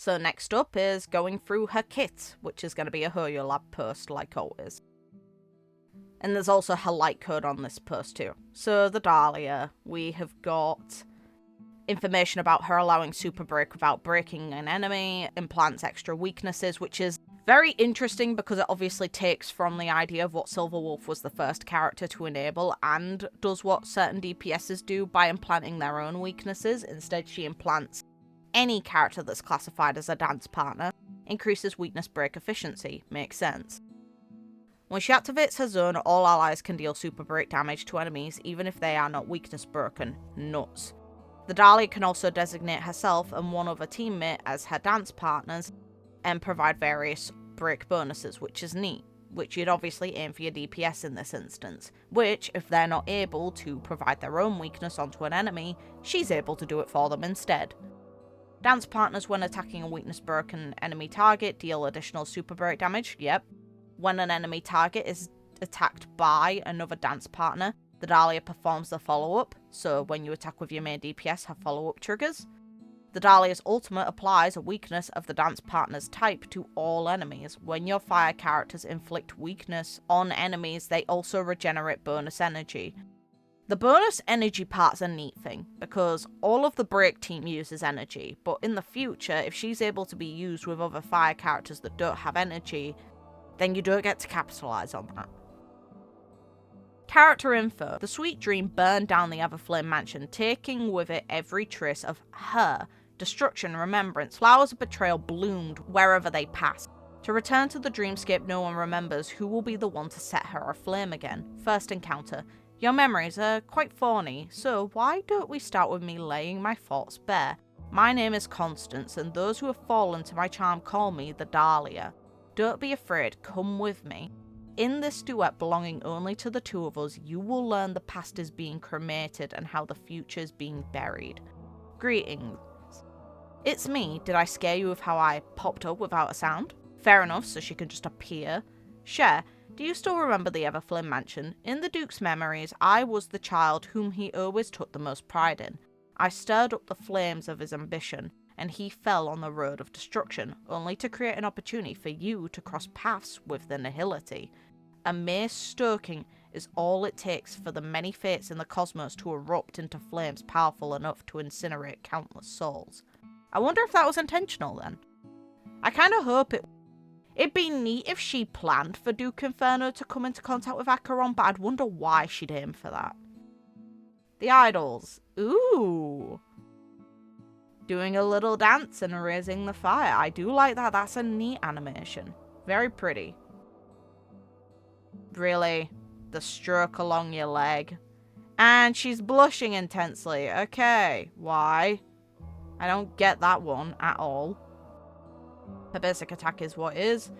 So next up is going through her kit, which is going to be a Hoyolab post like always. And there's also her light code on this post too. So the Dahlia, we have got information about her allowing super break without breaking an enemy, implants extra weaknesses, which is very interesting because it obviously takes from the idea of what Silverwolf was the first character to enable and does what certain DPSs do by implanting their own weaknesses. Instead, she implants any character that's classified as a dance partner, increases weakness break efficiency. Makes sense. When she activates her zone, all allies can deal super break damage to enemies even if they are not weakness broken. Nuts. The Dahlia can also designate herself and one other teammate as her dance partners and provide various break bonuses, which is neat, which you'd obviously aim for your DPS in this instance, which, if they're not able to provide their own weakness onto an enemy, she's able to do it for them instead. Dance partners, when attacking a weakness broken enemy target, deal additional super break damage, yep. When an enemy target is attacked by another dance partner, the Dahlia performs the follow-up, so when you attack with your main DPS, her follow-up triggers. The Dahlia's ultimate applies a weakness of the dance partner's type to all enemies. When your fire characters inflict weakness on enemies, they also regenerate bonus energy. The bonus energy part's a neat thing, because all of the break team uses energy, but in the future, if she's able to be used with other fire characters that don't have energy, then you don't get to capitalise on that. Character info. The Sweet Dream burned down the Everflame mansion, taking with it every trace of her. Destruction, remembrance, flowers of betrayal bloomed wherever they passed. To return to the dreamscape no one remembers, who will be the one to set her aflame again? First encounter. Your memories are quite thorny, so why don't we start with me laying my thoughts bare? My name is Constance, and those who have fallen to my charm call me the Dahlia. Don't be afraid, come with me. In this duet belonging only to the two of us, you will learn the past is being cremated and how the future is being buried. Greetings. It's me. Did I scare you with how I popped up without a sound? Fair enough, so she can just appear. Share. Do you still remember the Everflame mansion? In the Duke's memories, I was the child whom he always took the most pride in. I stirred up the flames of his ambition, and he fell on the road of destruction, only to create an opportunity for you to cross paths with the nihility. A mere stoking is all it takes for the many fates in the cosmos to erupt into flames powerful enough to incinerate countless souls. I wonder if that was intentional then. I kind of hope it'd be neat if she planned for Duke Inferno to come into contact with Acheron, but I'd wonder why she'd aim for that. The idols. Ooh. Doing a little dance and raising the fire. I do like that. That's a neat animation. Very pretty. Really? The stroke along your leg. And she's blushing intensely. Okay. Why? I don't get that one at all. Her basic attack is what is.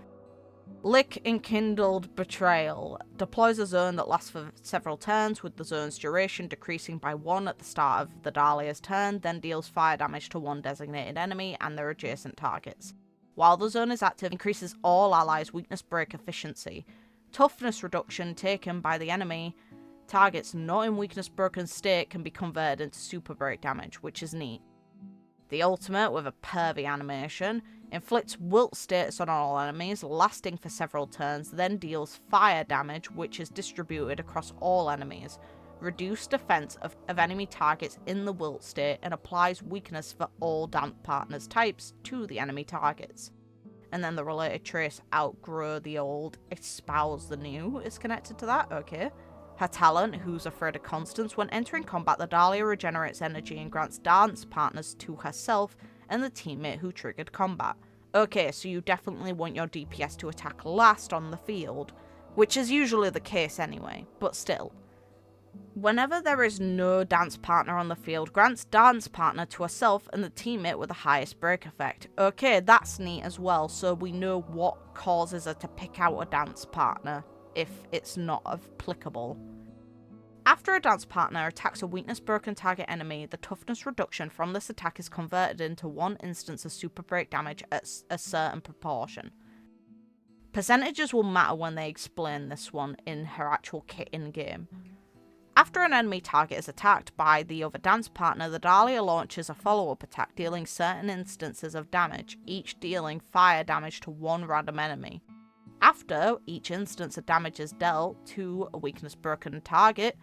Lick Enkindled Betrayal. Deploys a zone that lasts for several turns, with the zone's duration decreasing by 1 at the start of the Dahlia's turn, then deals fire damage to one designated enemy and their adjacent targets. While the zone is active, increases all allies' weakness break efficiency. Toughness reduction taken by the enemy targets not in weakness broken state can be converted into super break damage, which is neat. The ultimate, with a pervy animation, inflicts wilt status on all enemies, lasting for several turns, then deals fire damage, which is distributed across all enemies. Reduce defense of enemy targets in the wilt state, and applies weakness for all dance partners types to the enemy targets. And then the related trace, Outgrow the Old, Espouse the New, is connected to that, okay. Her talent, Who's Afraid of Constance. When entering combat, the Dahlia regenerates energy and grants dance partners to herself and the teammate who triggered combat. Okay, so you definitely want your DPS to attack last on the field, which is usually the case anyway, but still. Whenever there is no dance partner on the field, grants dance partner to herself and the teammate with the highest break effect. Okay, that's neat as well, so we know what causes her to pick out a dance partner if it's not applicable. After a dance partner attacks a weakness broken target enemy, the toughness reduction from this attack is converted into 1 instance of super break damage at a certain proportion. Percentages will matter when they explain this one in her actual kit in-game. After an enemy target is attacked by the other dance partner, the Dahlia launches a follow-up attack, dealing certain instances of damage, each dealing fire damage to one random enemy. After each instance of damage is dealt to a weakness broken target,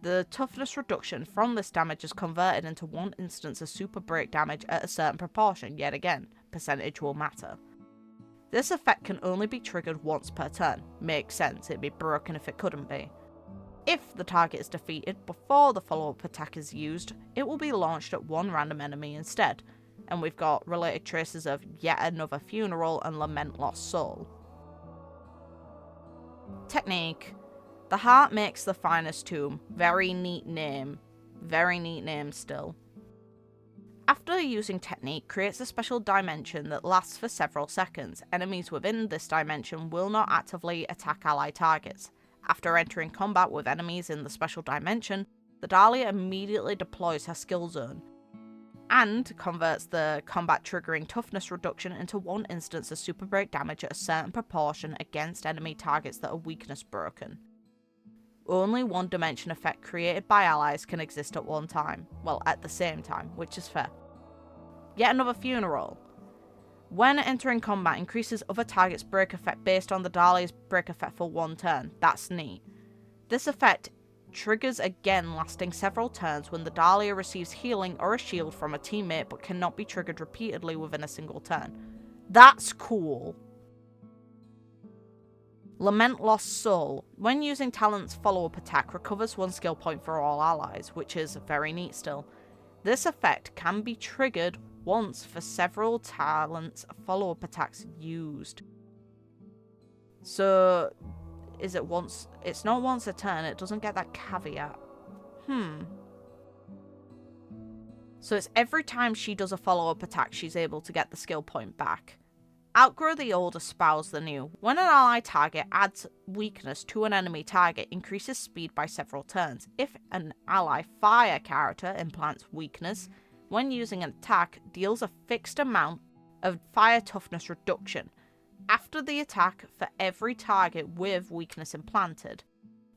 the toughness reduction from this damage is converted into one instance of super break damage at a certain proportion. Yet again, percentage will matter. This effect can only be triggered once per turn. Makes sense, it'd be broken if it couldn't be. If the target is defeated before the follow-up attack is used, it will be launched at one random enemy instead. And we've got related traces of Yet Another Funeral and Lament Lost Soul. Technique. The heart makes the finest tomb. Very neat name. Very neat name still. After using technique, creates a special dimension that lasts for several seconds. Enemies within this dimension will not actively attack ally targets. After entering combat with enemies in the special dimension, the Dahlia immediately deploys her skill zone and converts the combat triggering toughness reduction into one instance of super break damage at a certain proportion against enemy targets that are weakness broken. Only one dimension effect created by allies can exist at one time. Well, at the same time, which is fair. Yet Another Funeral. When entering combat, increases other targets' break effect based on the Dahlia's break effect for one turn. That's neat. This effect triggers again, lasting several turns when the Dahlia receives healing or a shield from a teammate, but cannot be triggered repeatedly within a single turn. That's cool. Lament Lost Soul. When using Talent's follow-up attack, recovers one skill point for all allies, which is very neat still. This effect can be triggered once for several Talent's follow-up attacks used. So, is it once? It's not once a turn, it doesn't get that caveat. So it's every time she does a follow-up attack, she's able to get the skill point back. Outgrow the old, espouse the new. When an ally target adds weakness to an enemy target, increases speed by several turns. If an ally fire character implants weakness, when using an attack, deals a fixed amount of fire toughness reduction after the attack for every target with weakness implanted.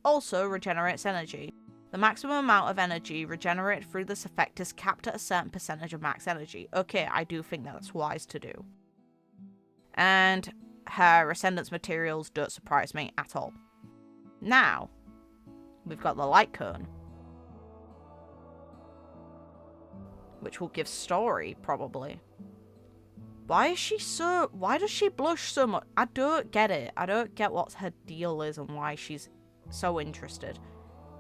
Also regenerates energy. The maximum amount of energy regenerated through this effect is capped at a certain percentage of max energy. Okay, I do think that's wise to do. And her Ascendance materials don't surprise me at all. Now, we've got the Lightcone, which will give story, probably. Why does she blush so much? I don't get it. I don't get what her deal is and why she's so interested.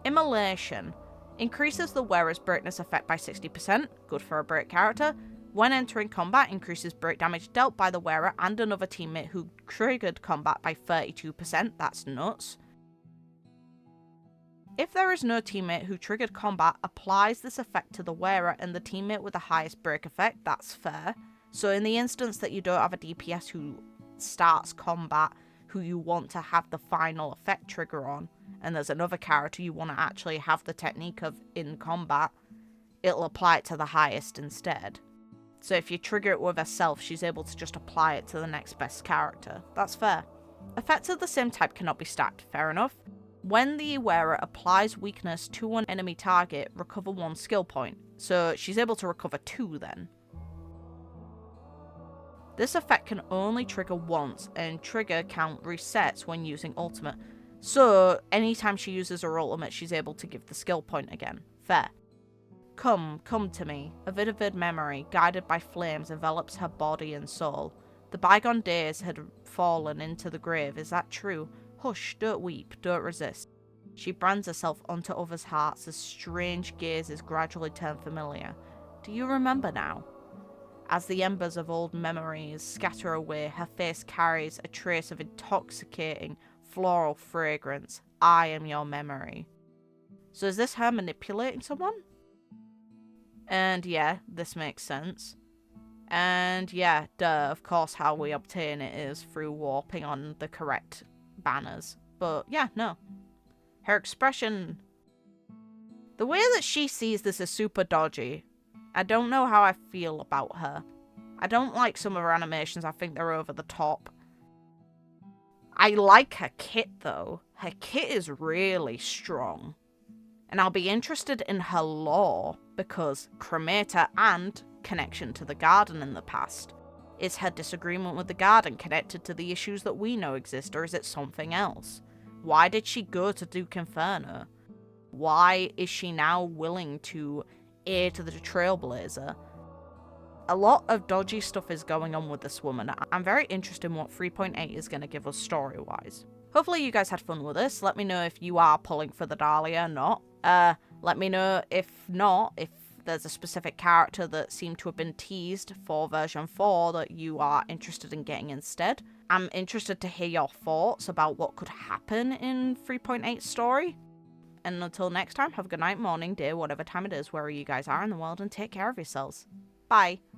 Immolation. Increases the wearer's breakness effect by 60%. Good for a break character. When entering combat, increases break damage dealt by the wearer and another teammate who triggered combat by 32%. That's nuts. If there is no teammate who triggered combat, applies this effect to the wearer and the teammate with the highest break effect. That's fair. So in the instance that you don't have a DPS who starts combat, who you want to have the final effect trigger on, and there's another character you want to actually have the technique of in combat, it'll apply it to the highest instead. So if you trigger it with herself, she's able to just apply it to the next best character. That's fair. Effects of the same type cannot be stacked. Fair enough. When the wearer applies weakness to an enemy target, recover one skill point. So she's able to recover 2 then. This effect can only trigger once, and trigger count resets when using ultimate. So anytime she uses her ultimate, she's able to give the skill point again. Fair. Come to me. A vivid memory, guided by flames, envelops her body and soul. The bygone days had fallen into the grave. Is that true? Hush, don't weep, don't resist. She brands herself onto others' hearts as strange gazes gradually turn familiar. Do you remember now? As the embers of old memories scatter away, her face carries a trace of intoxicating floral fragrance. I am your memory. So is this her manipulating someone? And yeah, this makes sense. And yeah, duh, of course how we obtain it is through warping on the correct banners. But yeah, no. Her expression... The way that she sees this is super dodgy. I don't know how I feel about her. I don't like some of her animations. I think they're over the top. I like her kit, though. Her kit is really strong. And I'll be interested in her lore, because Cremator and connection to the Garden in the past. Is her disagreement with the Garden connected to the issues that we know exist, or is it something else? Why did she go to Duke Inferno? Why is she now willing to aid the Trailblazer? A lot of dodgy stuff is going on with this woman. I'm very interested in what 3.8 is going to give us story-wise. Hopefully you guys had fun with this. Let me know if you are pulling for the Dahlia or not. Let me know if not, if there's a specific character that seemed to have been teased for version 4 that you are interested in getting instead. I'm interested to hear your thoughts about what could happen in 3.8 story. And until next time, have a good night, morning, day, whatever time it is, wherever you guys are in the world, and take care of yourselves. Bye.